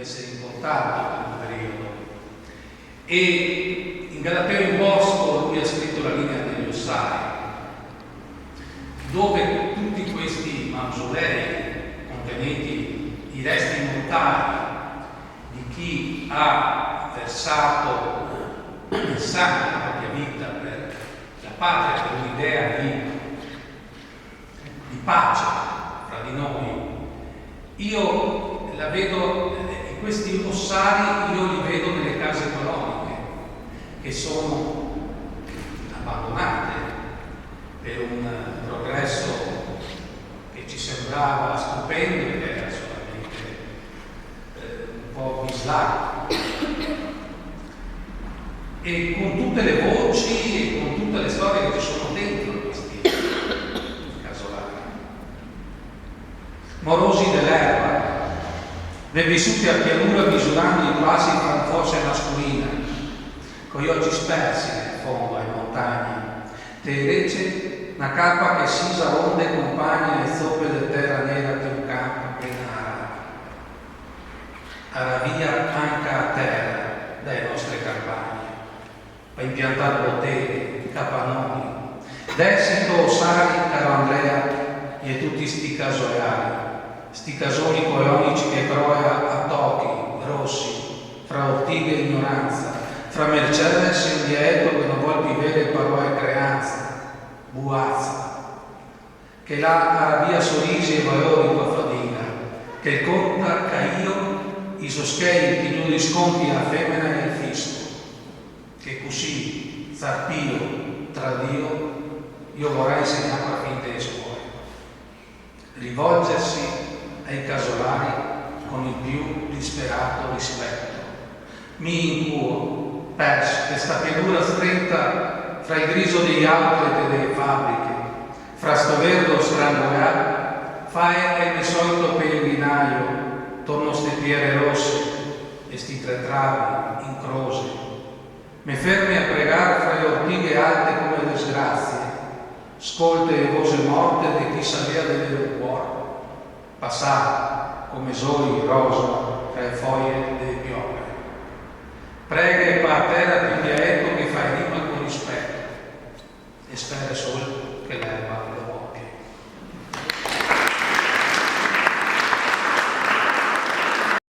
essere in contatto per un periodo. E in Galateo in Bosco lui ha scritto la linea degli ossai, dove tutti questi mausolei contenenti i resti mortali di chi ha versato il sangue della propria vita per la patria, per un'idea di pace fra di noi. Io la vedo, questi ossari io li vedo nelle case coloniche che sono abbandonate per un progresso che ci sembrava stupendo ed era solamente un po' bislacco, e con tutte le voci e con tutte le storie che ci sono dentro questi casolari. Morosi dell'erba, ben vissuti a pianura misurando i passi tra fosse mascolina, con gli occhi spersi nel fondo ai montagni, te invece una cappa che sisa onde compagna e zoppe del terra nera per un campo penara, ara via anche a terra dalle nostre campagne, per impiantare botteghe, capannoni, d'esito ossari, caro Andrea, e tutti sti casolari, sti casoni colonici che croia a tocchi rossi, fra ortighe e ignoranza, fra Mercedes e un lieto che non vuol più vedere parole creanza, buazza, che là via sorrisi e valori tua fatica, che il conta caio, i soschei, i più risconti la femmina e il fisco, che così, zarpio, tra Dio, io vorrei insegnare a finte le scuole. Rivolgersi ai casolari con il più disperato rispetto. Mi incuo, perso, questa pianura stretta fra il griso degli outlet e delle fabbriche, fra sto verdo strangoiato, fai il solito pellegrinaio, torno ste piere rosse e sti tre travi in croce. Mi fermi a pregare fra le ortighe alte come disgrazie, scolte le voci morte di chi sapeva del cuore, passare come soli rosa tra le foglie delle piove. Prega e